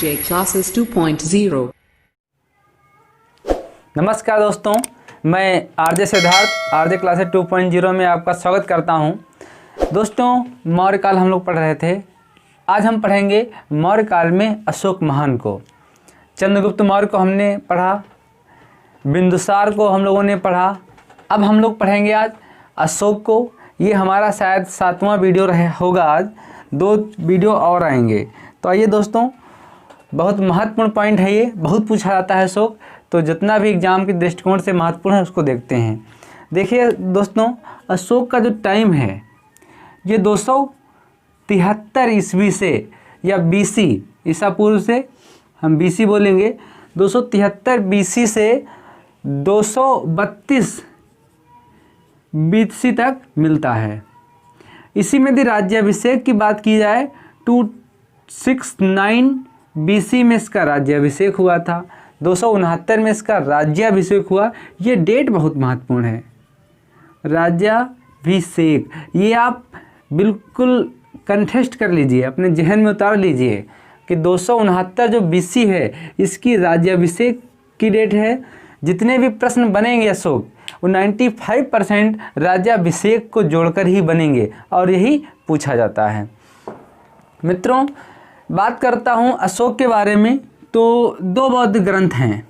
RJ Classes 2.0। नमस्कार दोस्तों, मैं आरजे सिद्धार्थ आरजे क्लासेस 2.0 में आपका स्वागत करता हूं। दोस्तों, मौर्य काल हम लोग पढ़ रहे थे। आज हम पढ़ेंगे मौर्य काल में अशोक महान को। चंद्रगुप्त मौर्य को हमने पढ़ा, बिंदुसार को हम लोगों ने पढ़ा। अब हम लोग पढ़ेंगे आज अशोक को। ये हमारा शायद 7वां वीडियो होगा। आज 2 वीडियो और आएंगे। तो आइए दोस्तों, बहुत महत्वपूर्ण पॉइंट है ये, बहुत पूछा जाता है अशोक, तो जितना भी एग्जाम के दृष्टिकोण से महत्वपूर्ण है उसको देखते हैं। देखिए दोस्तों, अशोक का जो टाइम है ये 273 ईस्वी से या बीसी, ईसा पूर्व से हम बीसी बोलेंगे, 273 बीसी से 232 बीसी तक मिलता है। इसी में यदि राज्याभिषेक की बात की जाए 269 बीसी में इसका राज्याभिषेक हुआ था, 269 में इसका राज्याभिषेक हुआ। ये डेट बहुत महत्वपूर्ण है, राज्याभिषेक। ये आप बिल्कुल कंठस्थ कर लीजिए, अपने जहन में उतार लीजिए कि 269 जो बीसी है इसकी राज्याभिषेक की डेट है। जितने भी प्रश्न बनेंगे अशोक, वो 95% राज्याभिषेक को जोड़कर ही बनेंगे और यही पूछा जाता है। मित्रों, बात करता हूँ अशोक के बारे में, तो 2 बौद्ध ग्रंथ हैं,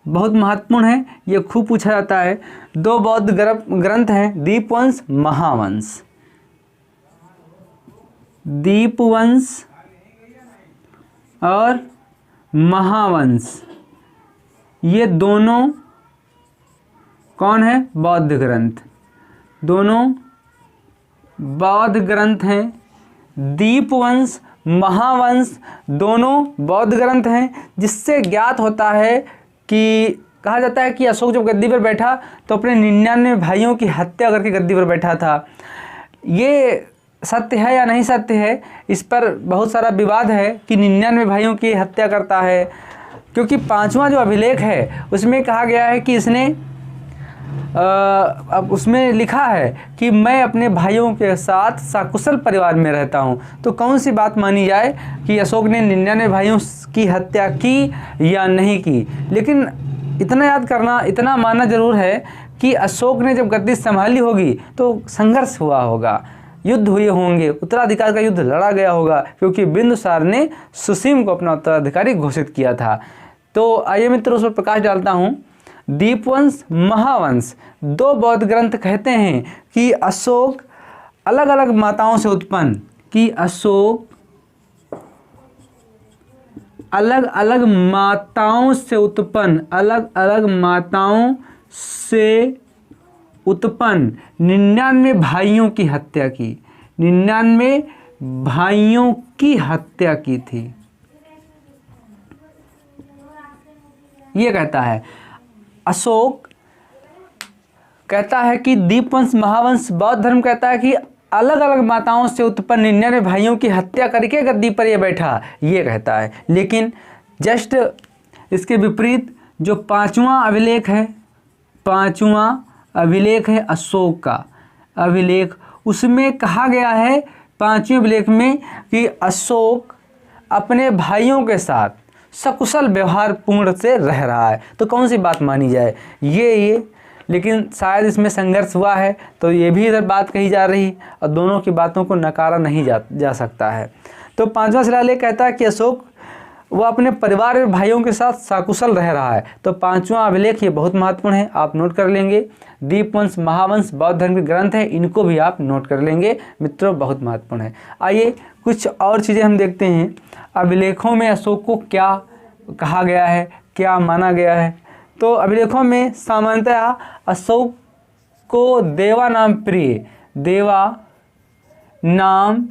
बहुत महत्वपूर्ण है, ये खूब पूछा जाता है। 2 बौद्ध ग्रंथ हैं, दीपवंश, महावंश। दीपवंश और महावंश, ये दोनों कौन है? बौद्ध ग्रंथ। दोनों बौद्ध ग्रंथ हैं। दीपवंश, महावंश दोनों बौद्ध ग्रंथ हैं, जिससे ज्ञात होता है कि कहा जाता है कि अशोक जब गद्दी पर बैठा तो अपने 99 भाइयों की हत्या करके गद्दी पर बैठा था। ये सत्य है या नहीं सत्य है, इस पर बहुत सारा विवाद है कि 99 भाइयों की हत्या करता है, क्योंकि 5वां जो अभिलेख है उसमें कहा गया है कि इसने अब उसमें लिखा है कि मैं अपने भाइयों के साथ सकुशल परिवार में रहता हूँ। तो कौन सी बात मानी जाए कि अशोक ने 99 भाइयों की हत्या की या नहीं की। लेकिन इतना याद करना, इतना मानना जरूर है कि अशोक ने जब गद्दी संभाली होगी तो संघर्ष हुआ होगा, युद्ध हुए होंगे, उत्तराधिकार का युद्ध लड़ा गया होगा, क्योंकि बिंदुसार ने सुसीम को अपना उत्तराधिकारी घोषित किया था। तो आइए मित्रों, उस पर प्रकाश डालता हूँ। दीपवंश, महावंश 2 बौद्ध ग्रंथ कहते हैं कि अशोक अलग अलग माताओं से उत्पन्न, कि अशोक अलग अलग माताओं से उत्पन्न, अलग अलग माताओं से उत्पन्न 99 भाइयों की हत्या की, 99 भाइयों की हत्या की थी। ये कहता है अशोक, कहता है कि दीपवंश, महावंश, बौद्ध धर्म कहता है कि अलग अलग माताओं से उत्पन्न 99 भाइयों की हत्या करके गद्दी पर ये बैठा, ये कहता है। लेकिन जस्ट इसके विपरीत जो 5वां अभिलेख है, 5वां अभिलेख है अशोक का अभिलेख, उसमें कहा गया है 5वें अभिलेख में कि अशोक अपने भाइयों के साथ सकुशल व्यवहार पूर्ण से रह रहा है। तो कौन सी बात मानी जाए? ये लेकिन शायद इसमें संघर्ष हुआ है, तो ये भी इधर बात कही जा रही और दोनों की बातों को नकारा नहीं जा सकता है। तो 5वां शिलालेख कहता है कि अशोक वो अपने परिवार और भाइयों के साथ सकुशल रह रहा है। तो 5वां अभिलेख ये बहुत महत्वपूर्ण है, आप नोट कर लेंगे। दीपवंश, महावंश बौद्ध धर्म के ग्रंथ है, इनको भी आप नोट कर लेंगे मित्रों, बहुत महत्वपूर्ण है। आइए कुछ और चीज़ें हम देखते हैं। अभिलेखों में अशोक को क्या कहा गया है, क्या माना गया है। तो अभिलेखों में सामान्यतः अशोक को देवा नाम प्रिय, देवा नाम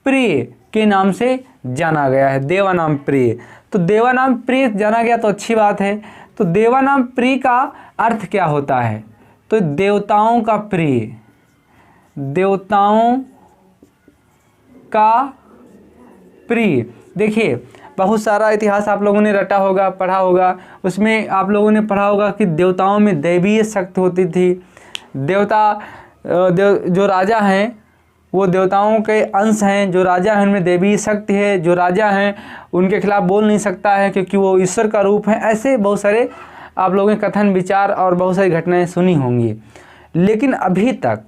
प्रिय के नाम से जाना गया है। देवा नाम प्रिय, तो देवा नाम प्रिय जाना गया तो अच्छी बात है। तो देवा नाम प्रिय का अर्थ क्या होता है? तो देवताओं का प्रिय, देवताओं का प्रिय। देखिए, बहुत सारा इतिहास आप लोगों ने रटा होगा, पढ़ा होगा, उसमें आप लोगों ने पढ़ा होगा कि देवताओं में दैवीय शक्ति होती थी। देवता जो राजा हैं वो देवताओं के अंश हैं, जो राजा हैं उनमें देवी शक्ति है, जो राजा हैं उनके खिलाफ बोल नहीं सकता है क्योंकि वो ईश्वर का रूप है। ऐसे बहुत सारे आप लोगों ने कथन विचार और बहुत सारी घटनाएं सुनी होंगी। लेकिन अभी तक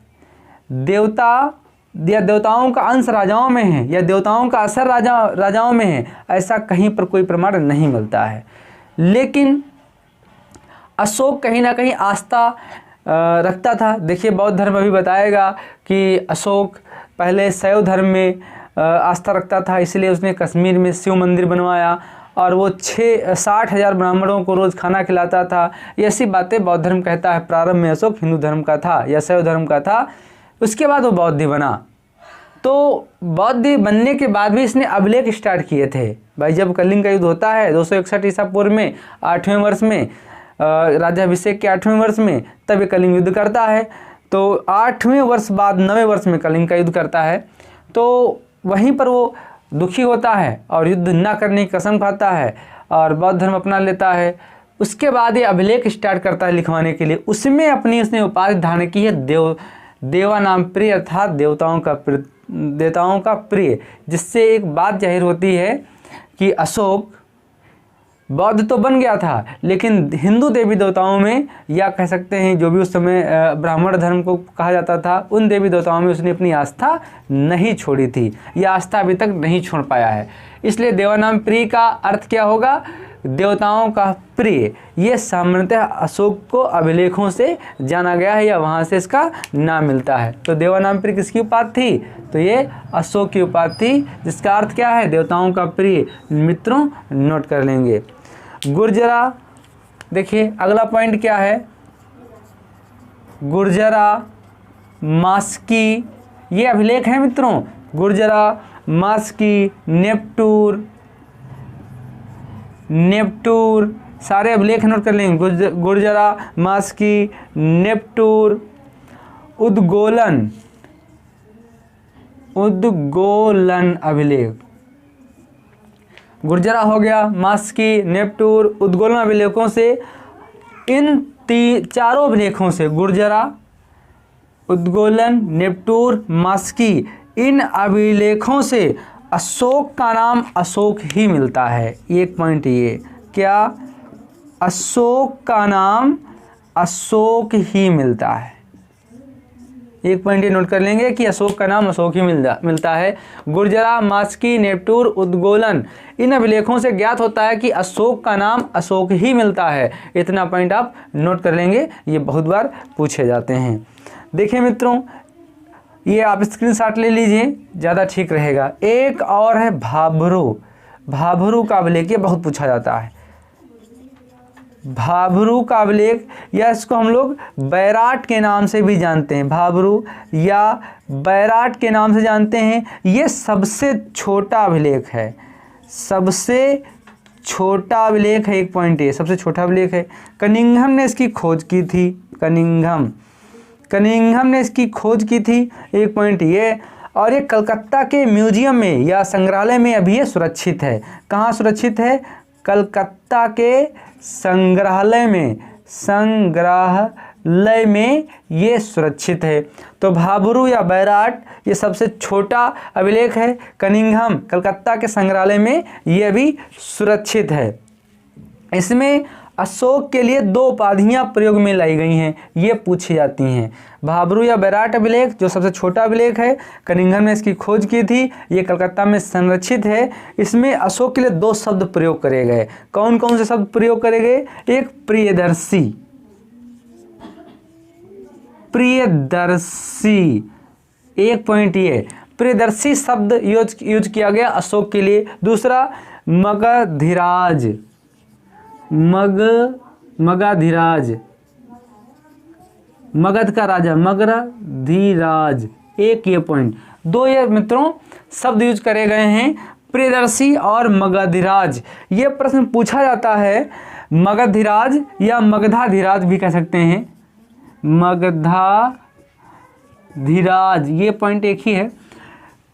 देवता या देवताओं का अंश राजाओं में है या देवताओं का असर राजाओं में है, ऐसा कहीं पर कोई प्रमाण नहीं मिलता है। लेकिन अशोक कहीं ना कहीं आस्था रखता था। देखिए बौद्ध धर्म अभी बताएगा कि अशोक पहले शैव धर्म में आस्था रखता था, इसलिए उसने कश्मीर में शिव मंदिर बनवाया और वो 60,000 ब्राह्मणों को रोज़ खाना खिलाता था। ये ऐसी बातें बौद्ध धर्म कहता है। प्रारंभ में अशोक हिंदू धर्म का था या शैव धर्म का था, उसके बाद वो बौद्ध बना। तो बौद्ध बनने के बाद भी इसने अभिलेख स्टार्ट किए थे। भाई जब कलिंग का युद्ध होता है 261 ईसा पूर्व में 8वें वर्ष में, राज्याभिषेक के 8वें वर्ष में, तब ये कलिंग युद्ध करता है। तो 8वें वर्ष बाद 9वें वर्ष में कलिंग का युद्ध करता है। तो वहीं पर वो दुखी होता है और युद्ध ना करने की कसम खाता है और बौद्ध धर्म अपना लेता है। उसके बाद ये अभिलेख स्टार्ट करता है लिखवाने के लिए। उसमें अपनी उसने उपाधि धारण की है देवा नाम प्रिय, अर्थात देवताओं का प्रिय, जिससे एक बात जाहिर होती है कि अशोक बौद्ध तो बन गया था लेकिन हिंदू देवी देवताओं में, या कह सकते हैं जो भी उस समय ब्राह्मण धर्म को कहा जाता था, उन देवी देवताओं में उसने अपनी आस्था नहीं छोड़ी थी, यह आस्था अभी तक नहीं छोड़ पाया है। इसलिए देवानाम प्रिय का अर्थ क्या होगा? देवताओं का प्रिय। ये सामान्यतः अशोक को अभिलेखों से जाना गया है या वहाँ से इसका नाम मिलता है। तो देवानाम प्रिय किसकी उपाधि थी? तो ये अशोक की उपाधि थी, जिसका अर्थ क्या है? देवताओं का प्रिय। मित्रों नोट कर लेंगे। गुर्जरा, देखिए अगला पॉइंट क्या है? गुर्जरा, मास्की, ये अभिलेख है मित्रों। गुर्जरा, मास्की, नेप्टूर, सारे अभिलेख नोट कर लेंगे। गुर्जरा, मास्की, नेप्टूर, उद्गोलन अभिलेख। गुर्जरा हो गया, मास्की, नेप्टूर, उद्गोलन अभिलेखों से, इन चारों अभिलेखों से, गुर्जरा, उद्गोलन, नेप्टूर, मास्की, इन अभिलेखों से अशोक का नाम अशोक ही मिलता है। एक पॉइंट ये, क्या? अशोक का नाम अशोक ही मिलता है। एक पॉइंट ये नोट कर लेंगे कि अशोक का नाम अशोक ही मिलता है। गुर्जरा, मास्की, नेप्टूर, उद्गोलन, इन अभिलेखों से ज्ञात होता है कि अशोक का नाम अशोक ही मिलता है। इतना पॉइंट आप नोट कर लेंगे, ये बहुत बार पूछे जाते हैं। देखिए मित्रों, ये आप स्क्रीनशॉट ले लीजिए, ज़्यादा ठीक रहेगा। एक और है भाभरू का अभिलेख, ये बहुत पूछा जाता है। भाभरू का अभिलेख, या इसको हम लोग बैराट के नाम से भी जानते हैं। भाभरू या बैराट के नाम से जानते हैं। ये सबसे छोटा अभिलेख है, सबसे छोटा अभिलेख है। एक पॉइंट ये सबसे छोटा अभिलेख है। कनिंघम ने इसकी खोज की थी। कनिंघम ने इसकी खोज की थी। एक पॉइंट ये, और ये कलकत्ता के म्यूजियम में या संग्रहालय में अभी ये सुरक्षित है। कहाँ सुरक्षित है? कलकत्ता के संग्रहालय में ये सुरक्षित है। तो भाभरू या बैराट ये सबसे छोटा अभिलेख है। कनिंघम कलकत्ता के संग्रहालय में ये भी सुरक्षित है। इसमें अशोक के लिए 2 उपाधियां प्रयोग में लाई गई हैं, ये पूछी जाती हैं। भाभरू या बैराट अभिलेख जो सबसे छोटा अभिलेख है, कनिंघम ने इसकी खोज की थी, ये कलकत्ता में संरक्षित है। इसमें अशोक के लिए 2 शब्द प्रयोग करे गए। कौन कौन से शब्द प्रयोग करे गए? एक प्रियदर्शी, एक पॉइंट ये, प्रियदर्शी शब्द यूज किया गया अशोक के लिए। दूसरा मगधीराज, मगध का राजा, मगधीराज, एक ये पॉइंट। 2 ये मित्रों शब्द यूज करे गए हैं, प्रियदर्शी और मगधीराज। ये प्रश्न पूछा जाता है, मगधीराज या मगधाधीराज भी कह सकते हैं। मगधाधीराज, ये पॉइंट एक ही है।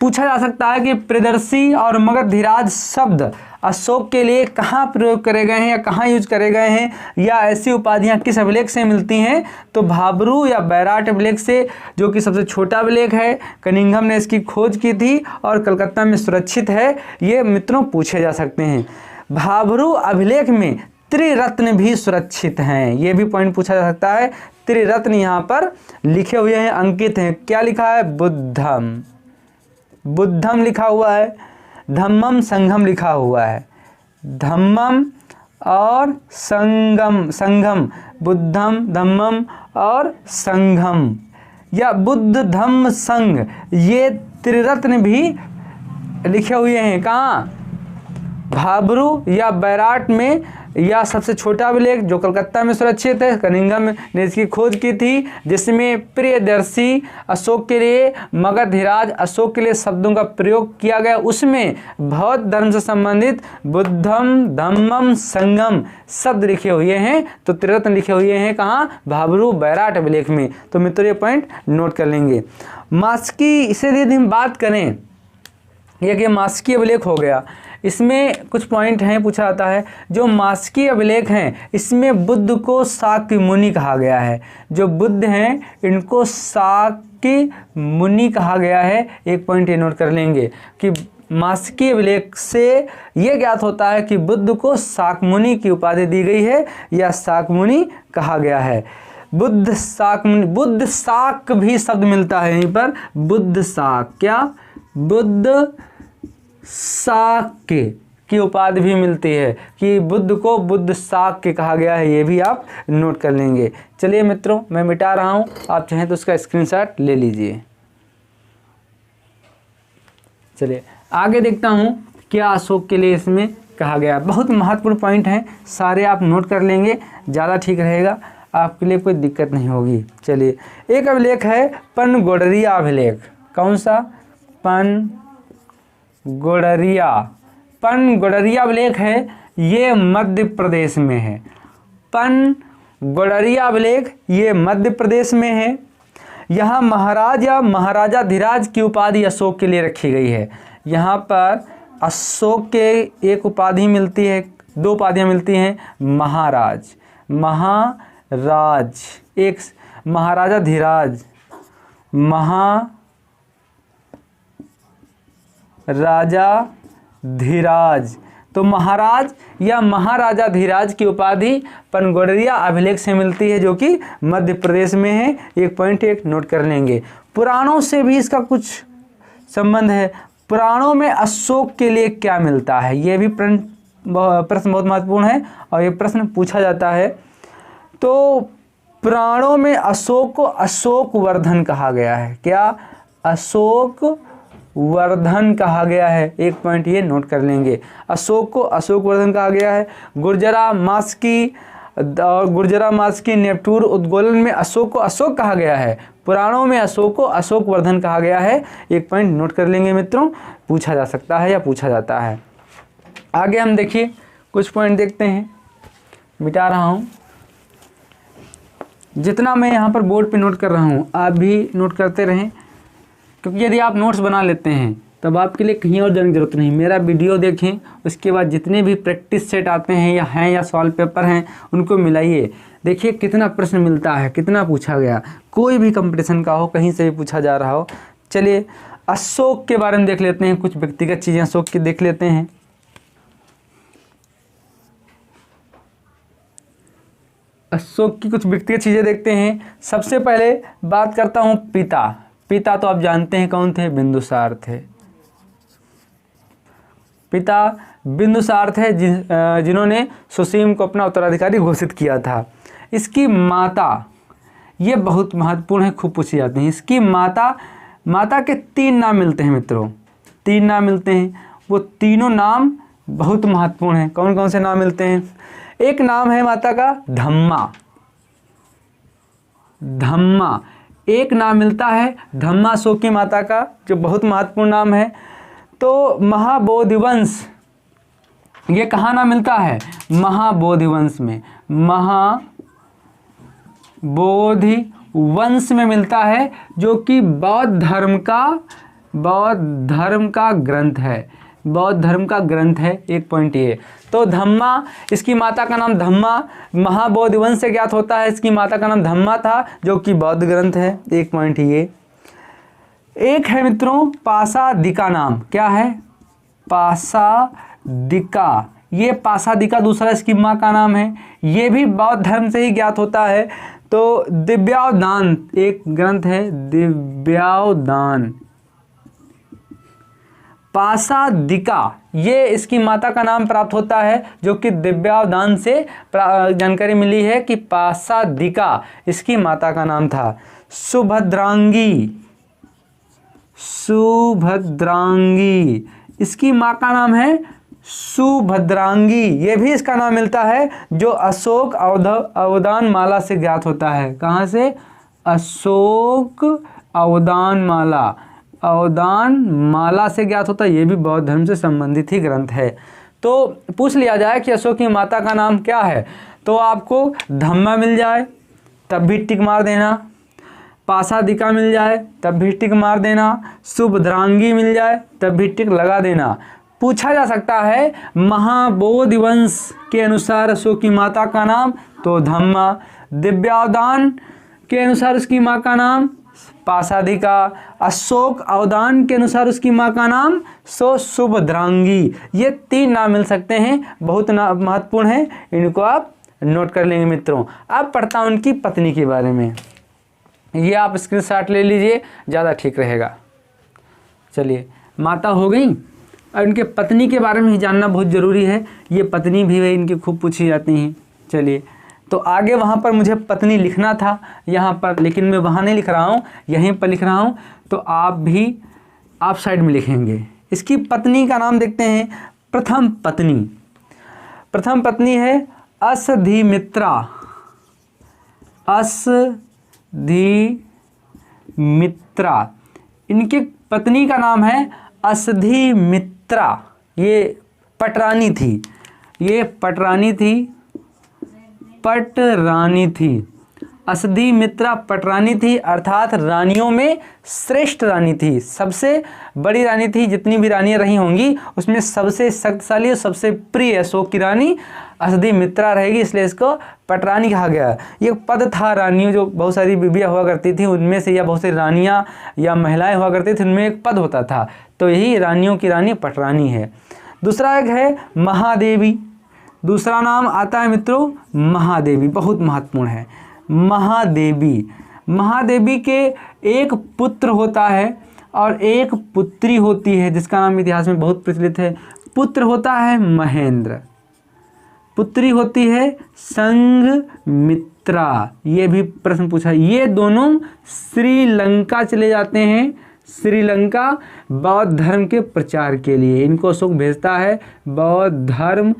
पूछा जा सकता है कि प्रियदर्शी और मगधीराज शब्द अशोक के लिए कहाँ प्रयोग करे गए हैं या कहाँ यूज करे गए हैं, या ऐसी उपाधियाँ किस अभिलेख से मिलती हैं, तो भाबरू या बैराट अभिलेख से, जो कि सबसे छोटा अभिलेख है। कनिंघम ने इसकी खोज की थी और कलकत्ता में सुरक्षित है। ये मित्रों पूछे जा सकते हैं। भाबरू अभिलेख में त्रिरत्न भी सुरक्षित हैं, ये भी पॉइंट पूछा जा सकता है। त्रिरत्न यहाँ पर लिखे हुए हैं, अंकित हैं। क्या लिखा है? बुद्धम, बुद्धम लिखा हुआ है। धम्मम संघम लिखा हुआ है। धम्मम और संगम, संघम, बुद्धम धम्मम और संघम, या बुद्ध धम्म संघ, ये त्रिरत्न भी लिखे हुए हैं। कहाँ? भाबरू या बैराट में, या सबसे छोटा अभिलेख जो कलकत्ता में सुरक्षित है। कनिंघम ने इसकी खोज की थी, जिसमें प्रियदर्शी अशोक के लिए, मगधीराज अशोक के लिए शब्दों का प्रयोग किया गया। उसमें बौद्ध धर्म से संबंधित बुद्धम धम्मम संगम शब्द लिखे हुए हैं। तो त्रिरत्न लिखे हुए हैं कहाँ? भाबरू बैराट अभिलेख में। तो मित्रों ये पॉइंट नोट कर लेंगे। मास्की, इसे यदि हम बात करें, यह कि मास्की अभिलेख हो गया, इसमें कुछ पॉइंट हैं, पूछा जाता है। जो मास्की अभिलेख हैं इसमें बुद्ध को शाक्य मुनि कहा गया है। जो बुद्ध हैं इनको शाक्य मुनि कहा गया है। एक पॉइंट ये नोट कर लेंगे कि मास्की अभिलेख से ये ज्ञात होता है कि बुद्ध को शाक्य मुनि की उपाधि दी गई है या शाक्य मुनि कहा गया है। बुद्ध शाक्य मुनि, बुद्ध शाक्य भी शब्द मिलता है यहीं पर, बुद्ध शाक्य, क्या? बुद्ध शाक्य की उपाधि भी मिलती है कि बुद्ध को बुद्ध शाक्य कहा गया है। ये भी आप नोट कर लेंगे। चलिए मित्रों, मैं मिटा रहा हूँ, आप चाहें तो उसका स्क्रीनशॉट ले लीजिए। चलिए आगे देखता हूँ क्या अशोक के लिए इसमें कहा गया। बहुत महत्वपूर्ण पॉइंट हैं, सारे आप नोट कर लेंगे, ज़्यादा ठीक रहेगा, आपके लिए कोई दिक्कत नहीं होगी। चलिए, एक अभिलेख है पनगोडरिया अभिलेख। कौन सा? पनगोडरिया अभिलेख है, ये मध्य प्रदेश में है। पनगोडरिया अभिलेख ये मध्य प्रदेश में है। यहाँ महाराज या महाराजाधिराज की उपाधि अशोक के लिए रखी गई है। यहाँ पर अशोक के एक उपाधि मिलती है, दो उपाधियाँ मिलती हैं, महाराज, महाराज, एक महाराजाधिराज, महाराजाधिराज। तो महाराज या महाराजाधिराज की उपाधि पनगोडरिया अभिलेख से मिलती है, जो कि मध्य प्रदेश में है। एक पॉइंट एक नोट कर लेंगे। पुराणों से भी इसका कुछ संबंध है। पुराणों में अशोक के लिए क्या मिलता है, ये भी प्रश्न बहुत महत्वपूर्ण है और ये प्रश्न पूछा जाता है। तो पुराणों में अशोक को अशोक वर्धन कहा गया है। क्या? अशोक वर्धन कहा गया है। एक पॉइंट ये नोट कर लेंगे, अशोक को अशोक वर्धन कहा गया है। गुर्जरा मास्की नेपटूर उद्गोलन में अशोक को अशोक कहा गया है। पुराणों में अशोक को अशोक वर्धन कहा गया है। एक पॉइंट नोट कर लेंगे मित्रों, पूछा जा सकता है या पूछा जाता है। आगे हम देखिए कुछ पॉइंट देखते हैं, मिटा रहा हूँ। जितना मैं यहाँ पर बोर्ड पे नोट कर रहा हूँ आप भी नोट करते रहें, क्योंकि यदि आप नोट्स बना लेते हैं तब आपके लिए कहीं और जाने की जरूरत नहीं। मेरा वीडियो देखें, उसके बाद जितने भी प्रैक्टिस सेट आते हैं या सॉल्व पेपर हैं उनको मिलाइए। देखिए कितना प्रश्न मिलता है, कितना पूछा गया, कोई भी कंपटीशन का हो, कहीं से भी पूछा जा रहा हो। चलिए अशोक के बारे में देख लेते हैं, कुछ व्यक्तिगत चीज़ें अशोक की देख लेते हैं। अशोक की कुछ व्यक्तिगत चीज़ें देखते हैं। सबसे पहले बात करता हूँ पिता। पिता तो आप जानते हैं कौन थे? बिंदुसार थे। पिता बिंदुसार थे जिन्होंने सुसीम को अपना उत्तराधिकारी घोषित किया था। इसकी माता, ये बहुत महत्वपूर्ण है, खूब पूछी जाती हैं। इसकी माता के 3 नाम मिलते हैं मित्रों, 3 नाम मिलते हैं। वो तीनों नाम बहुत महत्वपूर्ण हैं। कौन कौन से नाम मिलते हैं? एक नाम है माता का धम्मा, एक नाम मिलता है धम्मा अशोक की माता का, जो बहुत महत्वपूर्ण नाम है। तो महाबोधिवंश, ये कहाँ नाम मिलता है? महाबोधिवंश में, महाबोधिवंश में मिलता है, जो कि बौद्ध धर्म का ग्रंथ है। बौद्ध धर्म का ग्रंथ है, 1 पॉइंट ये। तो धम्मा, इसकी माता का नाम धम्मा, महाबोधि वंश से ज्ञात होता है, इसकी माता का नाम धम्मा था जो कि बौद्ध ग्रंथ है, 1 पॉइंट ये। एक है मित्रों पासादिका नाम, क्या है? पासादिका, ये पासादिका दूसरा इसकी माँ का नाम है, ये भी बौद्ध धर्म से ही ज्ञात होता है। तो दिव्यावदान एक ग्रंथ है, दिव्यावदान, पासादिका, ये इसकी माता का नाम प्राप्त होता है जो कि दिव्यावदान से जानकारी मिली है कि पासादिका इसकी माता का नाम था। सुभद्रांगी, सुभद्रांगी, इसकी माँ का नाम है सुभद्रांगी, ये भी इसका नाम मिलता है जो अशोक अवदान माला से ज्ञात होता है। कहाँ से? अशोक अवदान माला से ज्ञात होता है, ये भी बौद्ध धर्म से संबंधित ही ग्रंथ है। तो पूछ लिया जाए कि अशोक की माता का नाम क्या है, तो आपको धम्मा मिल जाए तब भी टिक मार देना, पासादिका मिल जाए तब भी टिक मार देना, सुभद्रांगी मिल जाए तब भी टिक लगा देना। पूछा जा सकता है महाबोधि वंश के अनुसार अशोक की माता का नाम, तो धम्मा, दिव्यावदान के अनुसार उसकी माँ का नाम पासादिका, अशोक अवदान के अनुसार उसकी माँ का नाम सुभद्रांगी। ये 3 नाम मिल सकते हैं, बहुत महत्वपूर्ण है, इनको आप नोट कर लेंगे मित्रों। अब पढ़ता हूँ उनकी पत्नी के बारे में, ये आप स्क्रीनशॉट ले लीजिए, ज़्यादा ठीक रहेगा। चलिए, माता हो गई, और इनके पत्नी के बारे में ही जानना बहुत ज़रूरी है, ये पत्नी भी है इनकी खूब पूछी जाती हैं। चलिए, तो आगे वहाँ पर मुझे पत्नी लिखना था यहाँ पर, लेकिन मैं वहाँ नहीं लिख रहा हूँ, यहीं पर लिख रहा हूँ, तो आप भी आप साइड में लिखेंगे। इसकी पत्नी का नाम देखते हैं, प्रथम पत्नी। प्रथम पत्नी है असधिमित्रा, असधिमित्रा, इनकी पत्नी का नाम है असधिमित्रा, ये पटरानी थी, ये पटरानी थी, पटरानी थी, असधिमित्रा पटरानी थी, अर्थात रानियों में श्रेष्ठ रानी थी, सबसे बड़ी रानी थी। जितनी भी रानियां रही होंगी उसमें सबसे शक्तिशाली और सबसे प्रिय अशोक की रानी असधिमित्रा रहेगी, इसलिए इसको पटरानी कहा गया। ये पद था रानियों, जो बहुत सारी बीबियाँ हुआ करती थी उनमें से, या बहुत सारी रानियाँ या महिलाएं हुआ करती थी उनमें एक पद होता था, तो यही रानियों की रानी पटरानी है। दूसरा एक है महादेवी, दूसरा नाम आता है मित्रों महादेवी, बहुत महत्वपूर्ण है। महादेवी, महादेवी के एक पुत्र होता है और एक पुत्री होती है, जिसका नाम इतिहास में बहुत प्रचलित है। पुत्र होता है महेंद्र, पुत्री होती है संघमित्रा, ये भी प्रश्न पूछा। ये दोनों श्रीलंका चले जाते हैं, श्रीलंका बौद्ध धर्म के प्रचार के लिए, इनको अशोक भेजता है बौद्ध धर्म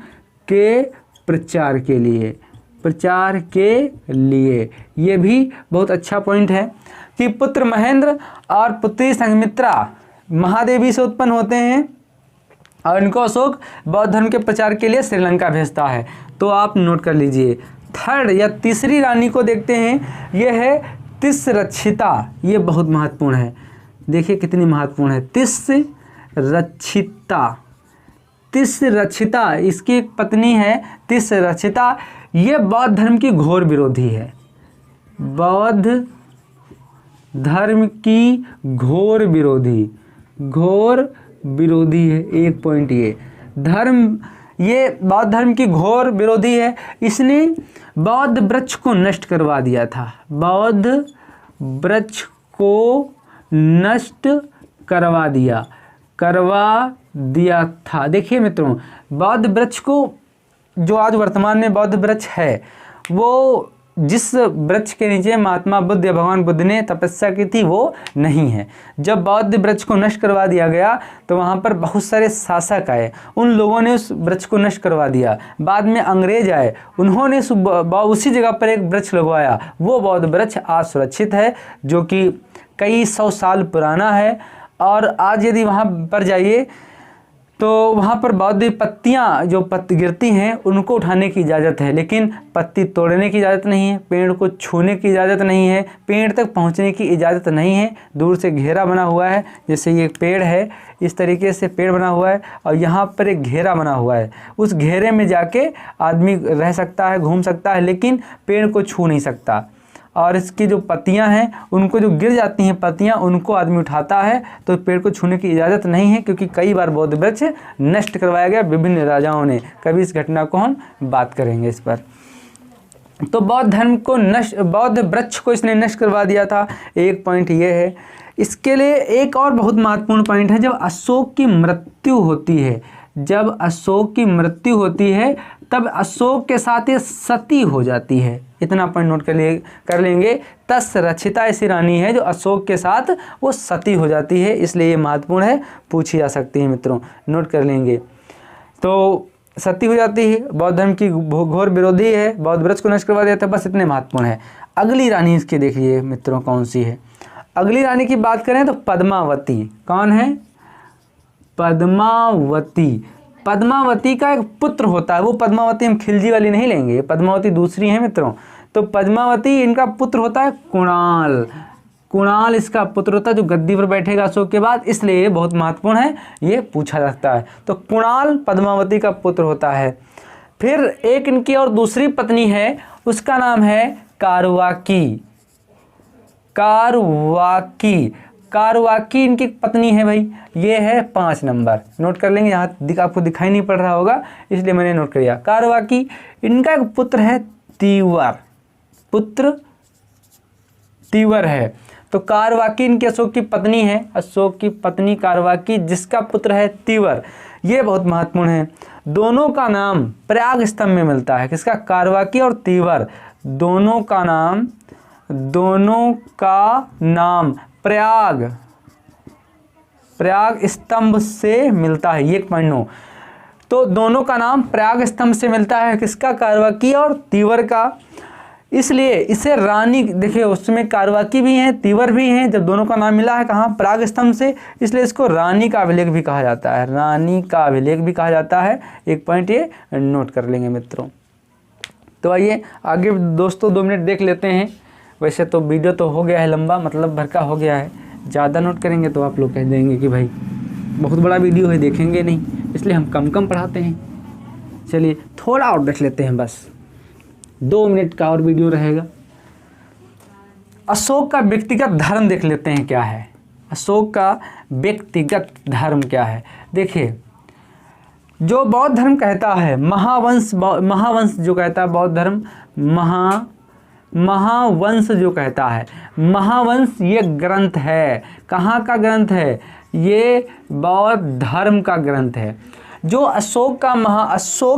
के प्रचार के लिए, प्रचार के लिए। ये भी बहुत अच्छा पॉइंट है कि पुत्र महेंद्र और पुत्री संघमित्रा महादेवी से उत्पन्न होते हैं और इनको अशोक बौद्ध धर्म के प्रचार के लिए श्रीलंका भेजता है, तो आप नोट कर लीजिए। थर्ड या तीसरी रानी को देखते हैं, ये है तिस्रक्षिता, ये बहुत महत्वपूर्ण है, देखिए कितनी महत्वपूर्ण है। तिस्रक्षिता, तिस्रक्षिता इसकी एक पत्नी है तिस्रक्षिता, ये बौद्ध धर्म की घोर विरोधी है, बौद्ध धर्म की घोर विरोधी, घोर विरोधी है, एक पॉइंट ये धर्म, ये बौद्ध धर्म की घोर विरोधी है। इसने बौद्ध वृक्ष को नष्ट करवा दिया था, बौद्ध वृक्ष को नष्ट करवा दिया था। देखिए मित्रों, बौद्ध वृक्ष को, जो आज वर्तमान में बौद्ध वृक्ष है, वो जिस वृक्ष के नीचे महात्मा बुद्ध या भगवान बुद्ध ने तपस्या की थी वो नहीं है। जब बौद्ध वृक्ष को नष्ट करवा दिया गया तो वहाँ पर बहुत सारे शासक आए, उन लोगों ने उस वृक्ष को नष्ट करवा दिया। बाद में अंग्रेज आए, उन्होंने उसी जगह पर एक वृक्ष लगवाया, वो बौद्ध वृक्ष आज सुरक्षित है, जो कि कई 100 साल पुराना है। और आज यदि वहाँ पर जाइए तो वहाँ पर बौद्ध पत्तियाँ जो पत्ती गिरती हैं उनको उठाने की इजाज़त है, लेकिन पत्ती तोड़ने की इजाज़त नहीं है, पेड़ को छूने की इजाज़त नहीं है, पेड़ तक पहुँचने की इजाज़त नहीं है। दूर से घेरा बना हुआ है, जैसे ये पेड़ है, इस तरीके से पेड़ बना हुआ है और यहाँ पर एक घेरा बना हुआ है। उस घेरे में जाके आदमी रह सकता है, घूम सकता है, लेकिन पेड़ को छू नहीं सकता। और इसकी जो पत्तियां हैं, उनको जो गिर जाती हैं पत्तियां, उनको आदमी उठाता है तो पेड़ को छूने की इजाज़त नहीं है, क्योंकि कई बार बौद्ध वृक्ष नष्ट करवाया गया विभिन्न राजाओं ने। कभी इस घटना को हम बात करेंगे इस पर। तो बौद्ध धर्म को बौद्ध वृक्ष को इसने नष्ट करवा दिया था, एक पॉइंट ये है। इसके लिए एक और बहुत महत्वपूर्ण पॉइंट है, जब अशोक की मृत्यु होती है, जब अशोक की मृत्यु होती है तब अशोक के साथ ये सती हो जाती है। इतना पॉइंट नोट कर लेंगे। तस् रक्षिता ऐसी रानी है जो अशोक के साथ वो सती हो जाती है, इसलिए ये महत्वपूर्ण है, पूछी जा सकती है मित्रों, नोट कर लेंगे। तो सती हो जाती है, बौद्ध धर्म की घोर विरोधी है, बौद्ध वृक्ष को नष्ट करवा दिया था, बस इतने महत्वपूर्ण है। अगली रानी इसकी देखिए मित्रों कौन सी है। अगली रानी की बात करें तो पद्मावती। कौन है? पद्मावती। पद्मावती का एक पुत्र होता है, वो पद्मावती हम खिलजी वाली नहीं लेंगे, पद्मावती दूसरी है मित्रों। तो पद्मावती इनका पुत्र होता है कुणाल। कुणाल इसका पुत्र होता है जो गद्दी पर बैठेगा अशोक के बाद, इसलिए ये बहुत महत्वपूर्ण है, ये पूछा जाता है। तो कुणाल पद्मावती का पुत्र होता है। फिर एक इनकी और दूसरी पत्नी है, उसका नाम है कारवाकी। कारवाकी, कारवाकी इनकी पत्नी है भाई, ये है 5 नंबर, नोट कर लेंगे। यहाँ आपको दिखाई नहीं पड़ रहा होगा इसलिए मैंने नोट कर लिया। कारवाकी, इनका एक पुत्र है तीवर, पुत्र तीवर है। तो कारवाकी इनकी अशोक की पत्नी है, अशोक की पत्नी कारवाकी, जिसका पुत्र है तीवर। ये बहुत महत्वपूर्ण है। दोनों का नाम प्रयाग स्तंभ में मिलता है, किसका? कारवाकी और तीवर, दोनों का नाम प्रयाग स्तंभ से मिलता है। 1.9। तो दोनों का नाम प्रयाग स्तंभ से मिलता है, किसका? कारवाकी और तीवर का। इसलिए इसे रानी, देखिए उसमें कारवाकी भी हैं, तीवर भी हैं, जब दोनों का नाम मिला है कहाँ? प्रयाग स्तंभ से, इसलिए इसको रानी का अभिलेख भी कहा जाता है, रानी का अभिलेख भी कहा जाता है। एक पॉइंट ये नोट कर लेंगे मित्रों। तो आइए आगे दोस्तों 2 मिनट देख लेते हैं। वैसे तो वीडियो तो हो गया है लंबा, मतलब भर का हो गया है, ज़्यादा नोट करेंगे तो आप लोग कह देंगे कि भाई बहुत बड़ा वीडियो है, देखेंगे नहीं, इसलिए हम कम पढ़ाते हैं। चलिए थोड़ा और देख लेते हैं, बस 2 मिनट का और वीडियो रहेगा। अशोक का व्यक्तिगत धर्म देख लेते हैं क्या है। अशोक का व्यक्तिगत धर्म क्या है? देखिए, जो बौद्ध धर्म कहता है, महावंश जो कहता है बौद्ध धर्म, महावंश जो कहता है, महावंश ये ग्रंथ है। कहाँ का ग्रंथ है? ये बौद्ध धर्म का ग्रंथ है। जो अशोक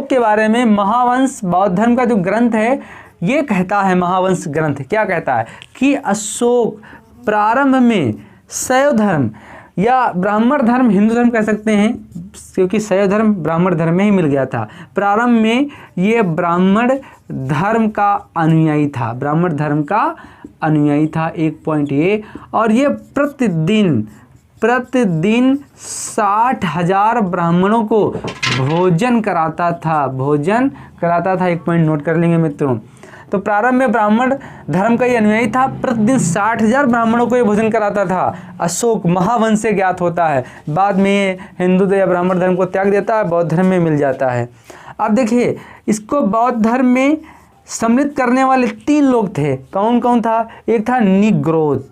के बारे में महावंश बौद्ध धर्म का जो ग्रंथ है, ये कहता है, महावंश ग्रंथ क्या कहता है कि अशोक प्रारंभ में शैव धर्म या ब्राह्मण धर्म, हिंदू धर्म कह सकते हैं, क्योंकि शैव धर्म ब्राह्मण धर्म में ही मिल गया था। प्रारंभ में ये ब्राह्मण धर्म का अनुयायी था, ब्राह्मण धर्म का अनुयायी था। 1 पॉइंट ये। और ये प्रतिदिन 60,000 ब्राह्मणों को भोजन कराता था, 1 पॉइंट नोट कर लेंगे मित्रों। तो प्रारंभ में ब्राह्मण धर्म का ये अनुयायी था, प्रतिदिन 60,000 ब्राह्मणों को ये भोजन कराता था। अशोक महावंश से ज्ञात होता है, बाद में ये हिंदू या ब्राह्मण धर्म को त्याग देता है, बौद्ध धर्म में मिल जाता है। अब देखिए, इसको बौद्ध धर्म में सम्मिलित करने वाले 3 लोग थे। कौन कौन था? एक था निग्रोध।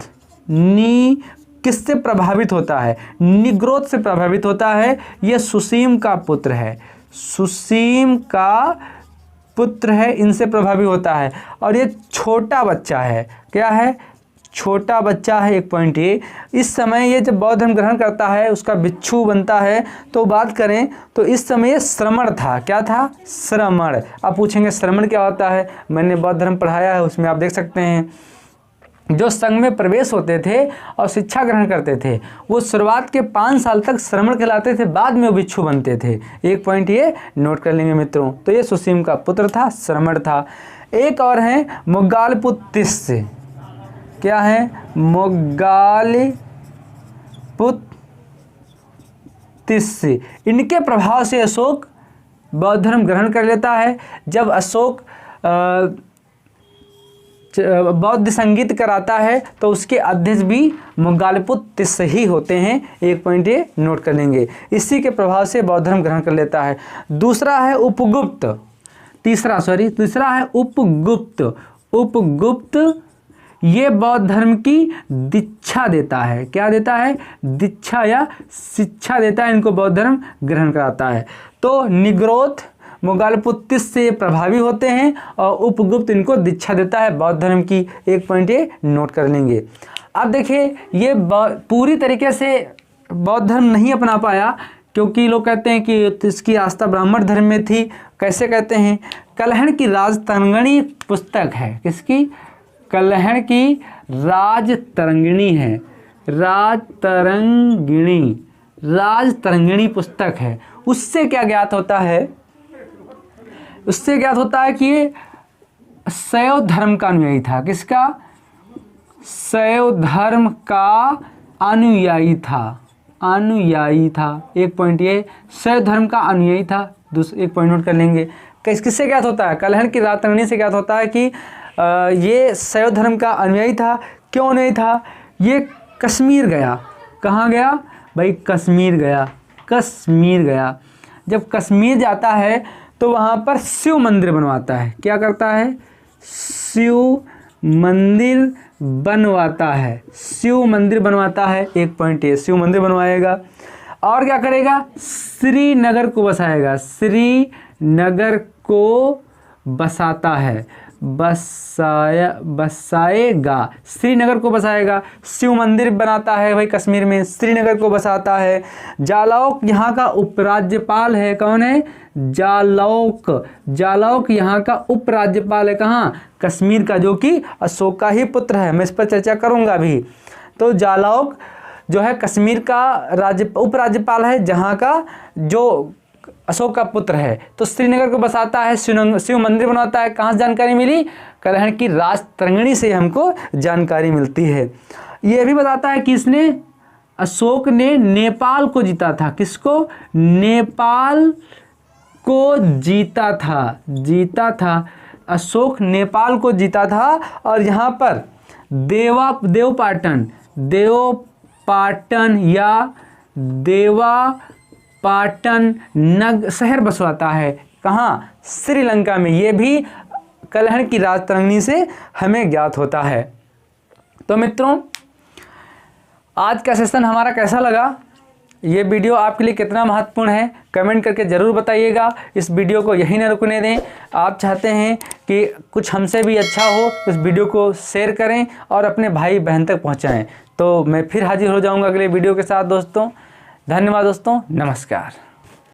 किससे प्रभावित होता है? निग्रोध से प्रभावित होता है। ये सुसीम का पुत्र है, सुसीम का पुत्र है, इनसे प्रभावित होता है। और ये छोटा बच्चा है, क्या है? छोटा बच्चा है। 1 पॉइंट ये। इस समय ये जब बौद्ध धर्म ग्रहण करता है, उसका भिक्षु बनता है, तो बात करें तो इस समय ये श्रमण था। क्या था? श्रमण। आप पूछेंगे श्रमण क्या होता है? मैंने बौद्ध धर्म पढ़ाया है, उसमें आप देख सकते हैं। जो संघ में प्रवेश होते थे और शिक्षा ग्रहण करते थे, वो शुरुआत के 5 साल तक श्रमण कहलाते थे, बाद में वो भिक्षु बनते थे। 1 पॉइंट ये नोट कर लेंगे मित्रों। तो ये सुसीम का पुत्र था, श्रमण था। एक और है मोग्गालपुत्तिस्य। क्या है? मोग्गालपुत्तिस्य। तिस्य, इनके प्रभाव से अशोक बौद्ध धर्म ग्रहण कर लेता है। जब अशोक बौद्ध संगीत कराता है तो उसके अध्यक्ष भी मोंगालपुत तिस्य ही होते हैं। एक पॉइंट ये नोट कर लेंगे। इसी के प्रभाव से बौद्ध धर्म ग्रहण कर लेता है। दूसरा है उपगुप्त, तीसरा है उपगुप्त। उपगुप्त ये बौद्ध धर्म की दीक्षा देता है। क्या देता है? दीक्षा या शिक्षा देता है, इनको बौद्ध धर्म ग्रहण कराता है। तो निग्रोध मोंगालपुत तिस्य से प्रभावी होते हैं और उपगुप्त इनको दीक्षा देता है बौद्ध धर्म की। एक पॉइंट ये नोट कर लेंगे। अब देखिए ये पूरी तरीके से बौद्ध धर्म नहीं अपना पाया, क्योंकि लोग कहते हैं कि इसकी आस्था ब्राह्मण धर्म में थी। कैसे कहते हैं? कलहण की राजतरंगिणी पुस्तक है। किसकी? कलहण की राजतरंगिणी है। राजतरंगिणी पुस्तक है। उससे क्या ज्ञात होता है? उससे ज्ञात होता है कि ये शैव धर्म का अनुयायी था। किसका? शैव धर्म का अनुयायी था। एक पॉइंट ये शैव धर्म का अनुयायी था। एक पॉइंट नोट कर लेंगे। किससे ज्ञात होता है? कलहण की राजतरंगिणी से ज्ञात होता है कि ये शैव धर्म का अनुयायी था। क्यों नहीं था? ये कश्मीर गया। कहाँ गया भाई? कश्मीर गया। जब कश्मीर जाता है तो वहाँ पर शिव मंदिर बनवाता है। क्या करता है? शिव मंदिर बनवाता है। एक पॉइंट ये शिव मंदिर बनवाएगा। और क्या करेगा? श्रीनगर को बसाएगा। श्रीनगर को बसाता है, बसाएगा। श्रीनगर को बसाएगा। शिव मंदिर बनाता है भाई कश्मीर में, श्रीनगर को बसाता है। जालौक यहाँ का उपराज्यपाल है। कौन है? जालौक यहाँ का उपराज्यपाल है। कहाँ? कश्मीर का, जो कि अशोक का ही पुत्र है। मैं इस पर चर्चा करूँगा अभी। तो जालौक जो है कश्मीर का उपराज्यपाल है, जहाँ का जो अशोक का पुत्र है। तो श्रीनगर को बसाता है, शिव मंदिर बनाता है। कहाँ से जानकारी मिली? कलहण की राजतरंगिणी से हमको जानकारी मिलती है। ये भी बताता है कि अशोक ने नेपाल को जीता था। किसको? नेपाल को जीता था। अशोक नेपाल को जीता था। और यहाँ पर देवापाटन शहर बसवाता है। कहाँ? श्रीलंका में। ये भी कलहण की राजतरंगिणी से हमें ज्ञात होता है। तो मित्रों, आज का सेशन हमारा कैसा लगा? ये वीडियो आपके लिए कितना महत्वपूर्ण है कमेंट करके ज़रूर बताइएगा। इस वीडियो को यहीं न रुकने दें। आप चाहते हैं कि कुछ हमसे भी अच्छा हो, इस वीडियो को शेयर करें और अपने भाई बहन तक पहुंचाएं। तो मैं फिर हाजिर हो जाऊंगा अगले वीडियो के साथ दोस्तों। धन्यवाद दोस्तों, नमस्कार।